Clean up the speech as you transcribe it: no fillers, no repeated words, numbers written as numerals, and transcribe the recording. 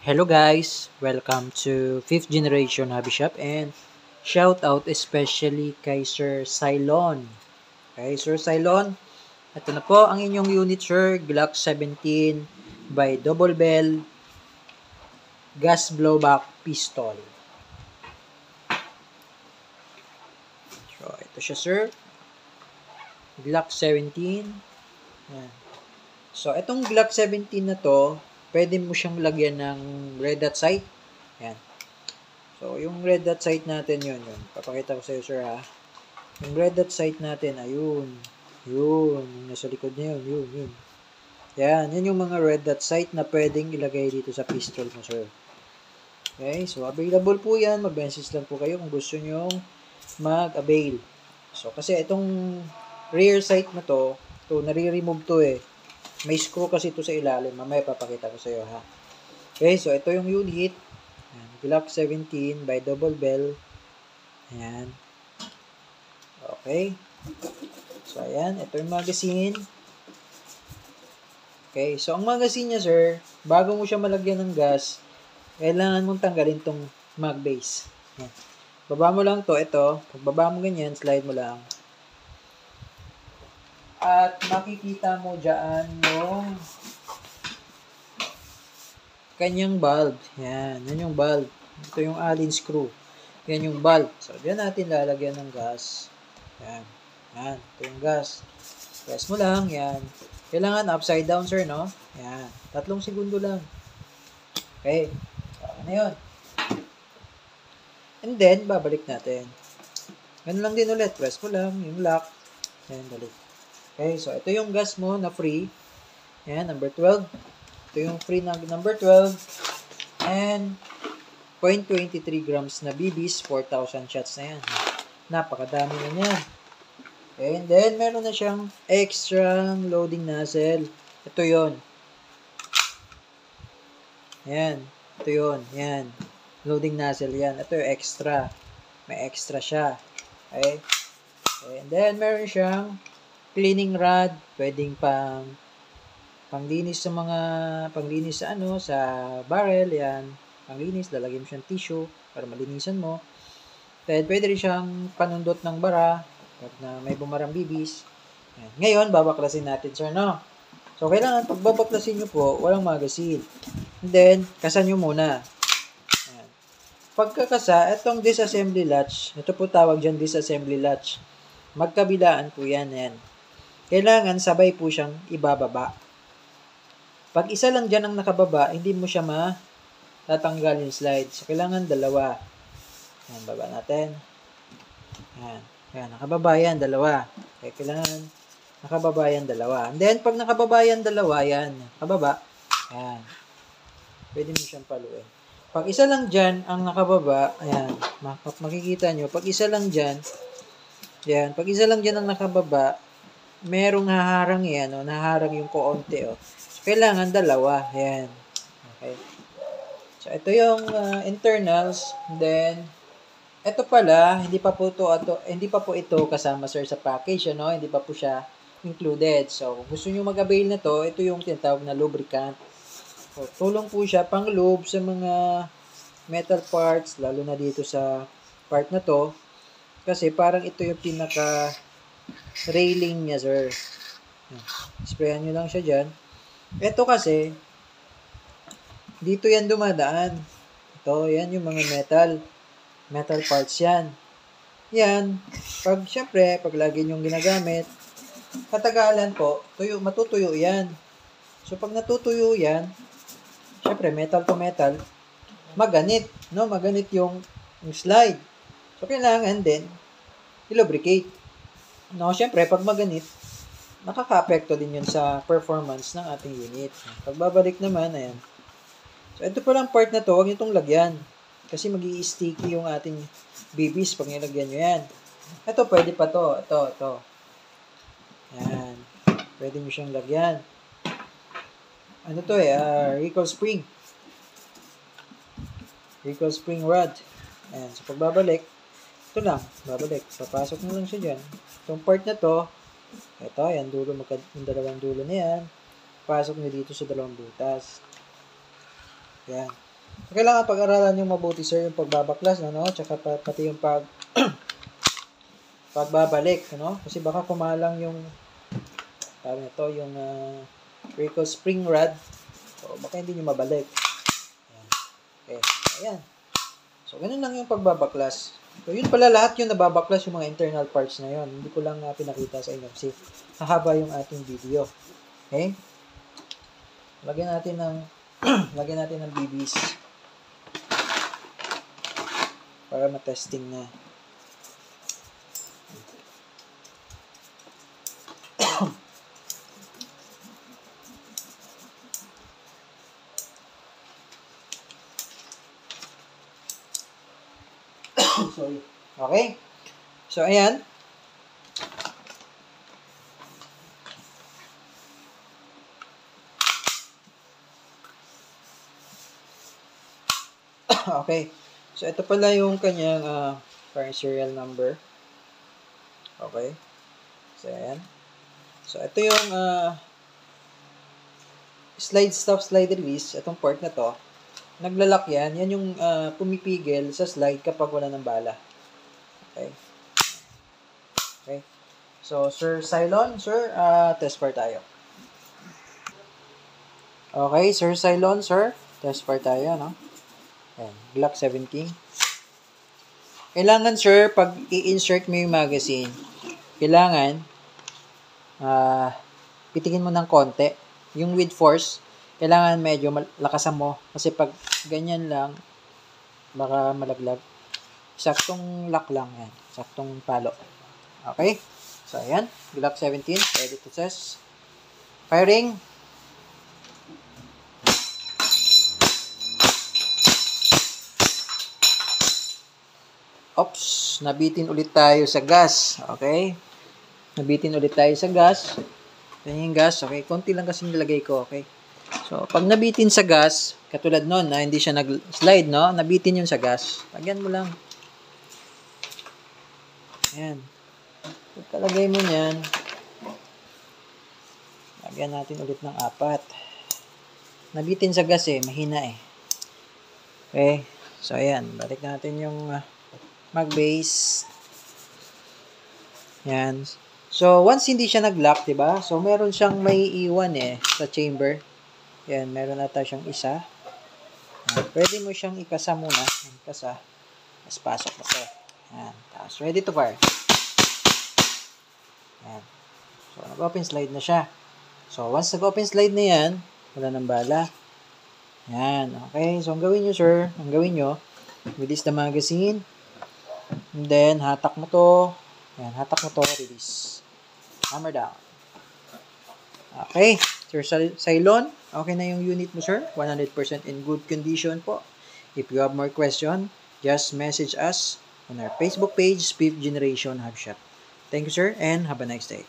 Hello guys, welcome to 5th generation hobby shop and shout out especially kay Sir Cylon. Okay, Sir Cylon, ito na po ang inyong unit sir, Glock 17 by Double Bell gas blowback pistol. So, ito siya sir, Glock 17. Yan. So, itong Glock 17 na to, pwede mo siyang lagyan ng red dot sight. Yan. So, yung red dot sight natin yun. Papakita ko sa iyo, sir, ha. Yung red dot sight natin, ayun. Yun. Yung nasa likod niya yun. Yun. Yan. Yan yung mga red dot sight na pwedeng ilagay dito sa pistol mo, sir. Okay. So, available po yan. Mag-message lang po kayo kung gusto nyo mag-avail. So, kasi itong rear sight na to, nare-remove to eh. May screw kasi ito sa ilalim. Mamaya papakita ko sa iyo, ha. Okay, so ito yung unit. Ayan, Glock 17 by Double Bell. Ayan. Okay. So, ayan. Ito yung magazine. Okay, so ang magazine niya, sir, bago mo siya malagyan ng gas, kailangan mong tanggalin tong mag base. Ayan. Baba mo lang to. Ito. Pag baba mo ganyan, slide mo lang. At makikita mo dyan yung kanyang bulb. Yan. Yan yung bulb. Ito yung Allen screw. Yan yung bulb. So, diyan natin lalagyan ng gas. Yan. Yan. Ito yung gas. Press mo lang. Yan. Kailangan upside down, sir, no? Yan. 3 segundo lang. Okay. So, ano yun? And then, babalik natin. Ganun lang din ulit. Press mo lang. Yung lock. Yan. Balik. Okay, so ito yung gas mo na free. Yan, number 12. Ito yung free na number 12. And 0.23 grams na BBs, 4,000 shots na yan. Napakadami na yan. Okay, and then meron na siyang extra loading nozzle. Ito yon. Yan. Ito yon. Yan. Loading nozzle yan. Ito yung extra. May extra siya. Okay. Okay, and then meron siyang cleaning rod, pwedeng panglinis sa sa barrel, yan. Panglinis, lalagyan mo siyang tissue para malinisan mo. Then, pwede rin siyang panundot ng bara pag na may bumarang bibis. Yan. Ngayon, babaklasin natin, sir, no? So, kailangan pag babaklasin nyo po, walang magazine. And then, kasan nyo muna. Yan. Pagkakasa, itong disassembly latch, ito po tawag dyan disassembly latch. Magkabilaan po yan, yan. Kailangan sabay po siyang ibababa. Pag isa lang dyan ang nakababa, hindi mo siya matatanggal yung slide. So, kailangan dalawa. Yan, baba natin. Yan. Yan, nakababa yan, dalawa. Okay, kailangan nakababa yan, dalawa. And then, pag nakababa yan, dalawa, yan. Nakababa. Yan. Pwede mo siyang paluin. Pag isa lang dyan ang nakababa, ayan, makikita nyo, pag isa lang dyan, yan, pag isa lang dyan ang nakababa, merong haharang yan, naharang yung koonti, So, kailangan dalawa, yan. Okay. So, ito yung internals. Then, ito pala, hindi pa po ito kasama, sir, sa package, Hindi pa po siya included. So, kung gusto nyo mag-avail na to, ito yung tinatawag na lubricant. So, tulong po siya pang lube sa mga metal parts, lalo na dito sa part na to. Kasi parang ito yung pinaka railing niya, sir. Sprayan nyo lang siya dyan. Ito kasi, dito yan dumadaan. Ito, yan yung mga metal parts yan. Yan, syempre, pag lagi nyong ginagamit, katagalan po, matutuyo yan. So, pag natutuyo yan, syempre, metal to metal, maganit, Maganit yung slide. So, kailangan din, i-lubricate. Syempre, pag maganit, nakaka-apekto din yun sa performance ng ating unit. Pagbabalik naman, ayan. So, ito palang part na to, huwag nyo itong lagyan. Kasi mag-i-sticky yung ating BBs pag nilagyan nyo yan. Ito, pwede pa to. Ito. Ayan. Pwede nyo siyang lagyan. Ano to recoil spring. Recoil spring rod. Ayan. So, pagbabalik, ito lang. Babalik. Papasok mo lang siya dyan. Itong part na to, ito, yan, yung dalawang dulo na yan. Pasok nyo dito sa dalawang butas. Yan. So, kailangan pag-aralan yung mabuti, sir, yung pagbabaklas, no? Tsaka pati yung pagbabalik, no? Kasi baka kumalang yung yung Rico spring rod. So, baka hindi nyo mabalik. Ayan. Okay. Ayan. So, ganun lang yung pagbabaklas. So, yun pala lahat yung nababaklas yung mga internal parts na yun. Hindi ko lang pinakita sa inyo kasi hahaba yung ating video. Okay? Lagyan natin ng BBs para matesting na. Sorry. Okay? So, ayan. Okay. So, ito pala yung kanyang parang serial number. Okay. So, ayan. So, ito yung slide stop, slide release. Itong port na to. Naglalak yan. Yan yung pumipigil sa slide kapag wala ng bala. Okay. Okay. So, Sir Cylon, sir, test par tayo. Okay, Sir Cylon, sir, test par tayo, no? Ayan, Glock 17. Kailangan, sir, pag i-insert mo yung magazine, kailangan, pitikin mo ng konti. Yung with force, kailangan medyo lakasan mo. Kasi pag ganyan lang, baka malaglag. Saktong lock lang yan. Saktong palo. Okay? So, ayan. Glock 17. Ready to test. Firing. Oops. Nabitin ulit tayo sa gas. Okay? Nabitin ulit tayo sa gas. Yan yung gas. Okay? Konti lang kasi nilagay ko. Okay? So, pag nabitin sa gas, katulad nun, na hindi siya nag-slide, no? Nabitin yun sa gas. Lagyan mo lang. Ayan. Pagkalagay mo niyan, lagyan natin ulit ng 4. Nabitin sa gas mahina Okay. So, ayan. Balik natin yung mag-base. Ayan. So, once hindi siya nag-lock, diba? So, meron siyang may iwan sa chamber. Ayan. Meron ata siyang isa. Pwede mo siyang ikasa muna. Ikasa. Tapos pasok na to. Ayan. Tapos ready to fire. Ayan. So, nag-open slide na siya. So, once nag-open slide na yan, wala nang bala. Ayan. Okay. So, ang gawin nyo, sir, release the magazine. And then, hatak mo to. Ayan. Hatak mo to. Release. Hammer down. Okay. Sir Cylon, okay na yung unit mo, sir. 100% in good condition po. If you have more question, just message us on our Facebook page, 5th Generation Hub Shop. Thank you, sir, and have a nice day.